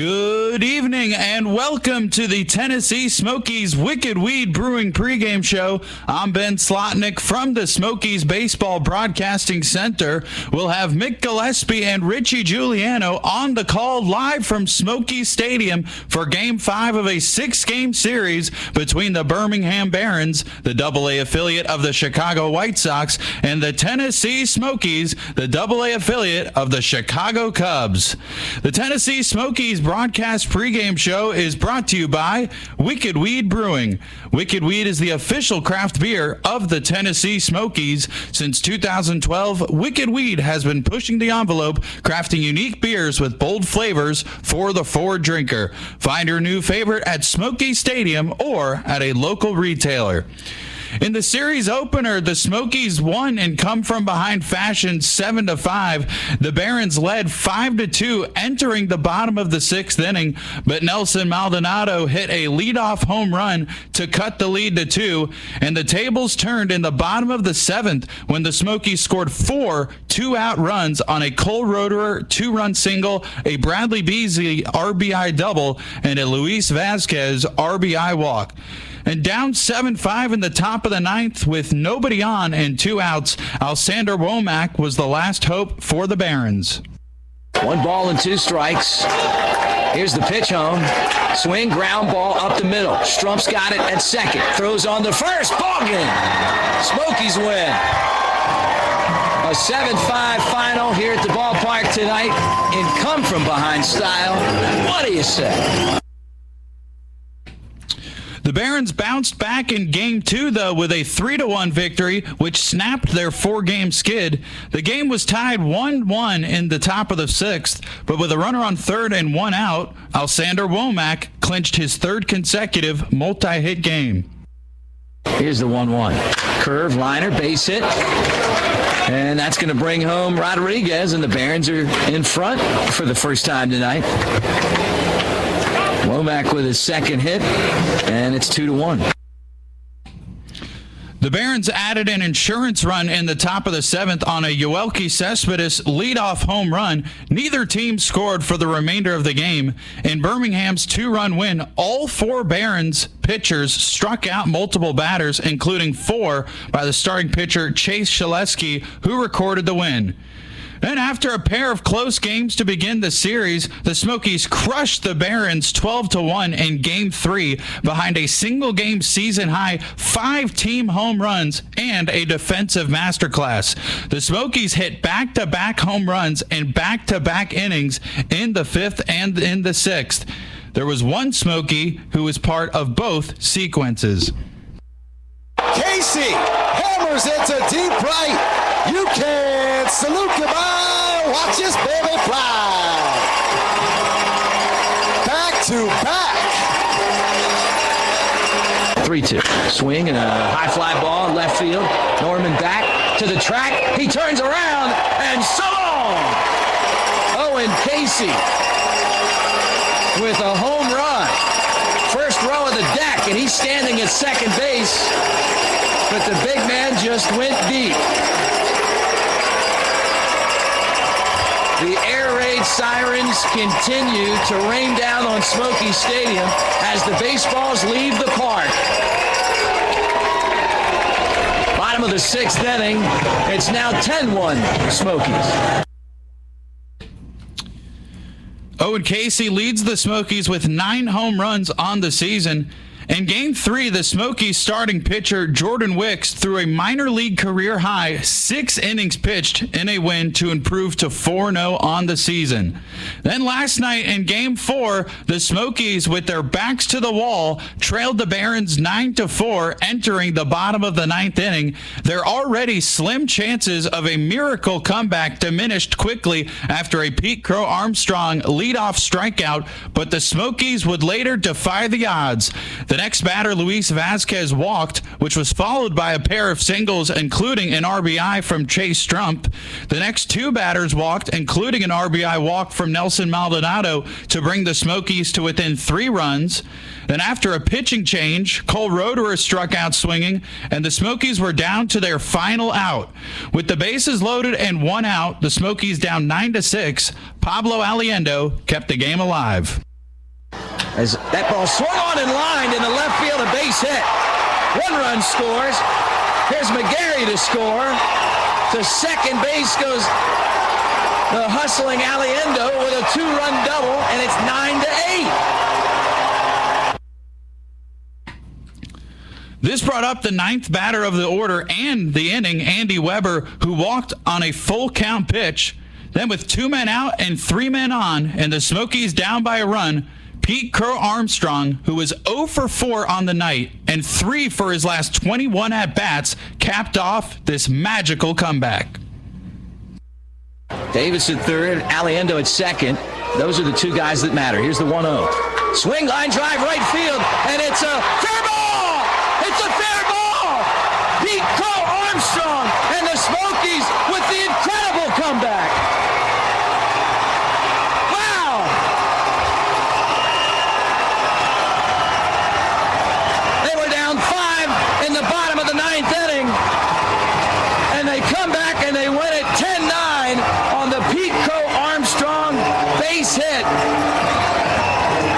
Good evening and welcome to the Tennessee Smokies Wicked Weed Brewing pregame show. I'm Ben Slotnick from the Smokies Baseball Broadcasting Center. We'll have Mick Gillespie and Richie Giuliano on the call live from Smokies Stadium for Game 5 of a 6-game series between the Birmingham Barons, the Double-A affiliate of the Chicago White Sox, and the Tennessee Smokies, the Double-A affiliate of the Chicago Cubs. The Tennessee Smokies broadcast pregame show is brought to you by Wicked Weed Brewing. Wicked Weed is the official craft beer of the Tennessee Smokies. Since 2012, Wicked Weed has been pushing the envelope, crafting unique beers with bold flavors for the forward drinker. Find your new favorite at Smokies Stadium or at a local retailer. In the series opener, the Smokies won in come-from-behind fashion 7-5. The Barons led 5-2 entering the bottom of the 6th inning, but Nelson Maldonado hit a leadoff home run to cut the lead to 2, and the tables turned in the bottom of the 7th when the Smokies scored 4 two-out runs on a Cole Roederer 2-run single, a Bradley Beasley RBI double, and a Luis Vazquez RBI walk. And down 7-5 in the top of the 9th with nobody on and 2 outs, Alexander Womack was the last hope for the Barons. 1 ball and 2 strikes. Here's the pitch home. Swing, ground ball up the middle. Strump's got it at second. Throws on the first. Ball game. Smokies win. A 7-5 final here at the ballpark tonight in come-from-behind style. What do you say? The Barons bounced back in Game 2, though, with a 3-1 victory, which snapped their 4-game skid. The game was tied 1-1 in the top of the 6th, but with a runner on third and 1 out, Alexander Womack clinched his 3rd consecutive multi-hit game. Here's the 1-1. Curve, liner, base hit. And that's going to bring home Rodriguez, and the Barons are in front for the first time tonight. Womack with his 2nd hit, and it's 2-1. The Barons added an insurance run in the top of the 7th on a Yoelqui Cespedes leadoff home run. Neither team scored for the remainder of the game. In Birmingham's 2-run win, all 4 Barons pitchers struck out multiple batters, including 4 by the starting pitcher Chase Shaleski, who recorded the win. Then after a pair of close games to begin the series, the Smokies crushed the Barons 12-1 in Game 3 behind a single-game season-high 5-team home runs and a defensive masterclass. The Smokies hit back-to-back home runs in back-to-back innings in the 5th and in the 6th. There was one Smoky who was part of both sequences. Casey hammers it to deep right. You can't salute goodbye. Watch this baby fly. Back to back. 3-2. Swing and a high fly ball in left field. Norman back to the track. He turns around and so long. Owen Casey with a home run. First row of the deck, and he's standing at second base. But the big man just went deep. The air raid sirens continue to rain down on Smokies Stadium as the baseballs leave the park. Bottom of the 6th inning, it's now 10-1 Smokies. Owen Casey leads the Smokies with 9 home runs on the season. In Game 3, the Smokies starting pitcher Jordan Wicks threw a minor league career high 6 innings pitched in a win to improve to 4-0 on the season. Then last night in Game 4, the Smokies, with their backs to the wall, trailed the Barons 9-4 entering the bottom of the 9th inning. Their already slim chances of a miracle comeback diminished quickly after a Pete Crow Armstrong leadoff strikeout, but the Smokies would later defy the odds. The next batter, Luis Vazquez, walked, which was followed by a pair of singles, including an RBI from Chase Strump. The next 2 batters walked, including an RBI walk from Nelson Maldonado, to bring the Smokies to within 3 runs. Then after a pitching change, Cole Roederer struck out swinging, and the Smokies were down to their final out. With the bases loaded and 1 out, the Smokies down 9-6. Pablo Aliendo kept the game alive. As that ball swung on and lined in the left field, a base hit. 1 run scores. Here's McGarry to score. To second base goes the hustling Aliendo with a 2-run double, and it's 9-8. This brought up the 9th batter of the order and the inning, Andy Weber, who walked on a full count pitch. Then with 2 men out and 3 men on, and the Smokies down by a run, Pete Crow Armstrong, who was 0 for 4 on the night and 3 for his last 21 at-bats, capped off this magical comeback. Davis at third, Aliendo at second. Those are the 2 guys that matter. Here's the 1-0. Swing, line drive, right field, and it's a fair ball! It's a fair ball! Pete Crow Armstrong and the Smokies with the incredible comeback. Wow! They were down 5 in the bottom of the 9th inning, and they come back and they win it 10-9 on the Pete Crow Armstrong base hit.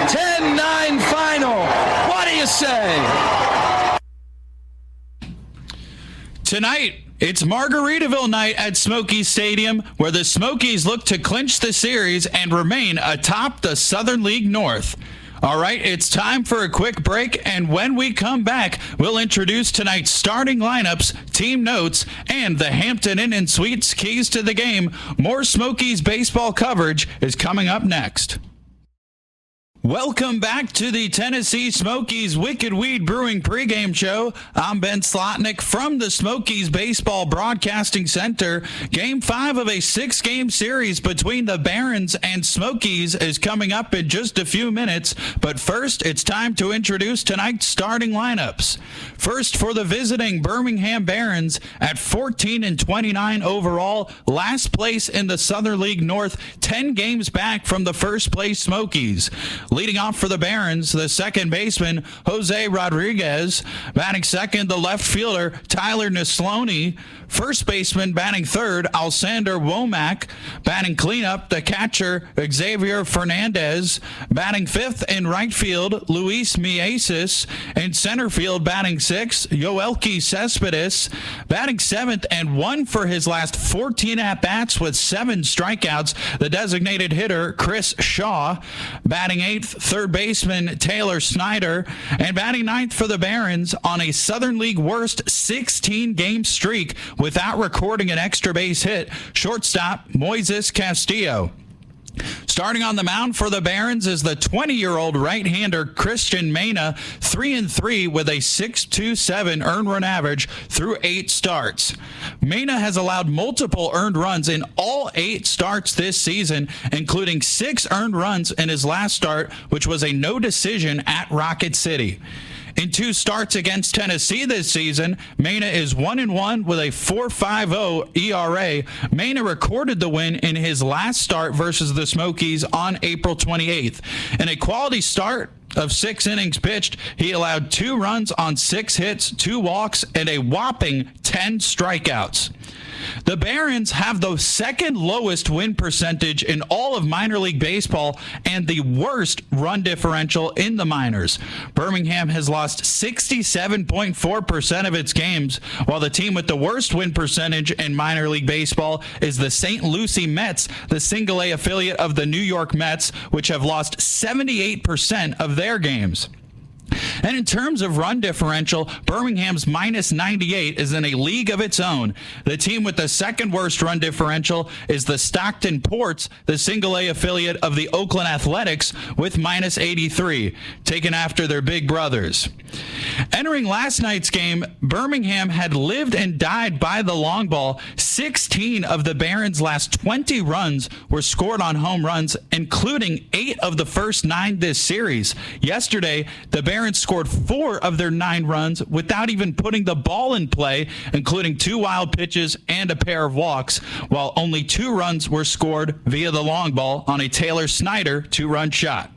10-9 final. What do you say? Tonight, it's Margaritaville night at Smokies Stadium, where the Smokies look to clinch the series and remain atop the Southern League North. All right, it's time for a quick break, and when we come back, we'll introduce tonight's starting lineups, team notes, and the Hampton Inn and Suites keys to the game. More Smokies baseball coverage is coming up next. Welcome back to the Tennessee Smokies Wicked Weed Brewing pregame show. I'm Ben Slotnick from the Smokies Baseball Broadcasting Center. Game 5 of a 6-game series between the Barons and Smokies is coming up in just a few minutes. But first, it's time to introduce tonight's starting lineups. First, for the visiting Birmingham Barons at 14-29 overall, last place in the Southern League North, 10 games back from the first place Smokies. Leading off for the Barons, the second baseman, Jose Rodriguez. Batting second, the left fielder, Tyler Neslony. First baseman, batting third, Alsander Womack. Batting cleanup, the catcher, Xavier Fernandez. Batting fifth in right field, Luis Miesis. In center field, batting sixth, Yoelki Cespedes. Batting seventh and 1 for his last 14 at-bats with 7 strikeouts, the designated hitter, Chris Shaw. Batting eighth, third baseman Taylor Snyder. And batting ninth for the Barons on a Southern League worst 16-game streak without recording an extra base hit, shortstop Moises Castillo. Starting on the mound for the Barons is the 20-year-old right-hander Christian Mena, 3-3 with a 6.27 earned run average through 8 starts. Mena has allowed multiple earned runs in all 8 starts this season, including 6 earned runs in his last start, which was a no decision at Rocket City. In 2 starts against Tennessee this season, Mena is 1-1 with a 4.50 ERA. Mena recorded the win in his last start versus the Smokies on April 28th. In a quality start of 6 innings pitched, he allowed 2 runs on 6 hits, 2 walks, and a whopping 10 strikeouts. The Barons have the second lowest win percentage in all of minor league baseball and the worst run differential in the minors. Birmingham has lost 67.4% of its games, while the team with the worst win percentage in minor league baseball is the St. Lucie Mets, the single-A affiliate of the New York Mets, which have lost 78% of their games. And in terms of run differential, Birmingham's minus 98 is in a league of its own. The team with the second worst run differential is the Stockton Ports, the single-A affiliate of the Oakland Athletics, with minus 83, taken after their big brothers. Entering last night's game, Birmingham had lived and died by the long ball. 16 of the Barons' last 20 runs were scored on home runs, including 8 of the first 9 this series. Yesterday, the Barons scored 4 of their 9 runs without even putting the ball in play, including 2 wild pitches and a pair of walks, while only 2 runs were scored via the long ball on a Taylor Snyder 2-run shot.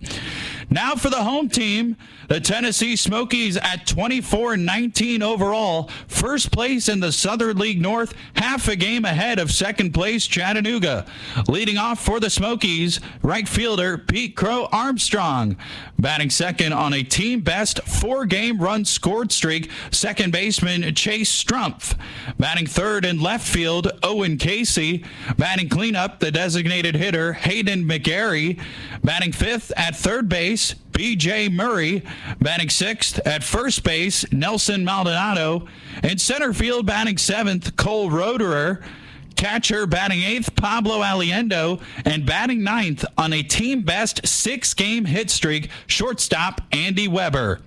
Now for the home team, the Tennessee Smokies at 24-19 overall, first place in the Southern League North, half a game ahead of second place Chattanooga. Leading off for the Smokies, right fielder Pete Crow Armstrong. Batting second on a team-best 4-game run scored streak, second baseman Chase Strumpf. Batting third in left field, Owen Casey. Batting cleanup, the designated hitter Hayden McGarry. Batting fifth at third base, B.J. Murray. Batting sixth at first base, Nelson Maldonado. In center field, batting seventh, Cole Roederer. Catcher batting eighth, Pablo Aliendo. And batting ninth on a team-best 6-game hit streak, shortstop Andy Weber.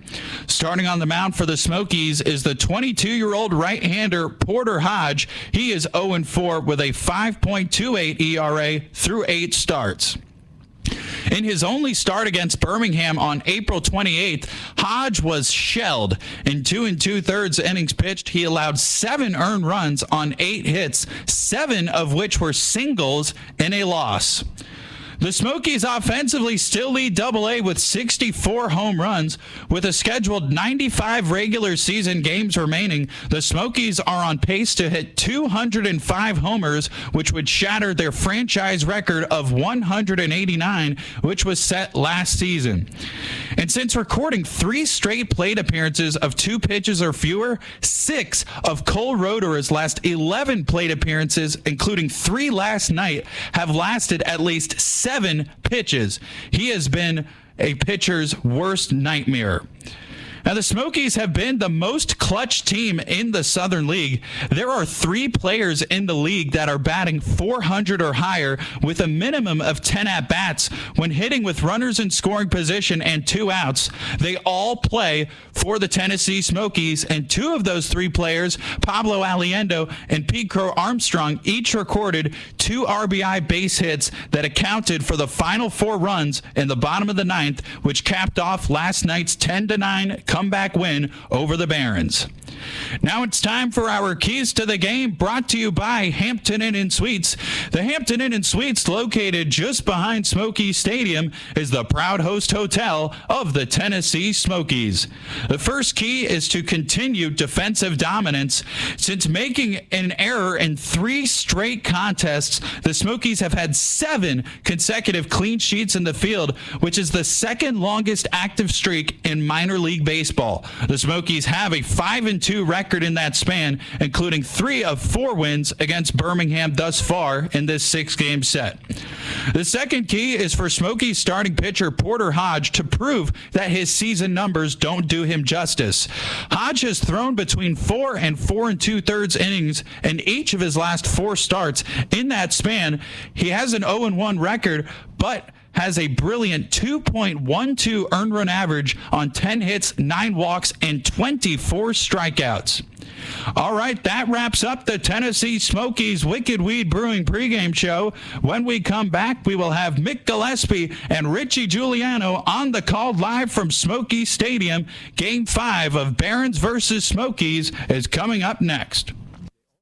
Starting on the mound for the Smokies is the 22-year-old right-hander Porter Hodge. He is 0-4 with a 5.28 ERA through 8 starts. In his only start against Birmingham on April 28th, Hodge was shelled. In 2 2/3 innings pitched, he allowed 7 earned runs on 8 hits, 7 of which were singles in a loss. The Smokies offensively still lead Double-A with 64 home runs. With a scheduled 95 regular season games remaining, the Smokies are on pace to hit 205 homers, which would shatter their franchise record of 189, which was set last season. And since recording 3 straight plate appearances of 2 pitches or fewer, 6 of Cole Roederer's last 11 plate appearances, including 3 last night, have lasted at least 7 pitches. He has been a pitcher's worst nightmare. Now, the Smokies have been the most clutch team in the Southern League. There are 3 players in the league that are batting 400 or higher with a minimum of 10 at-bats when hitting with runners in scoring position and 2 outs. They all play for the Tennessee Smokies, and 2 of those 3 players, Pablo Aliendo and Pete Crow Armstrong, each recorded 2 RBI base hits that accounted for the final 4 runs in the bottom of the 9th, which capped off last night's 10-9 comeback win over the Barons. Now it's time for our Keys to the Game, brought to you by Hampton Inn & Suites. The Hampton Inn & Suites, located just behind Smoky Stadium, is the proud host hotel of the Tennessee Smokies. The first key is to continue defensive dominance. Since making an error in 3 straight contests, the Smokies have had 7 consecutive clean sheets in the field, which is the second longest active streak in minor league baseball. The Smokies have a 5-2 record in that span, including 3 of 4 wins against Birmingham thus far in this 6-game set. The second key is for Smokies starting pitcher Porter Hodge to prove that his season numbers don't do him justice. Hodge has thrown between 4 and 4 2/3 innings in each of his last 4 starts. In that span, he has an 0-1 record, but has a brilliant 2.12 earned run average on 10 hits, 9 walks, and 24 strikeouts. All right, that wraps up the Tennessee Smokies Wicked Weed Brewing pregame show. When we come back, we will have Mick Gillespie and Richie Giuliano on the call live from Smoky Stadium. Game 5 of Barons versus Smokies is coming up next.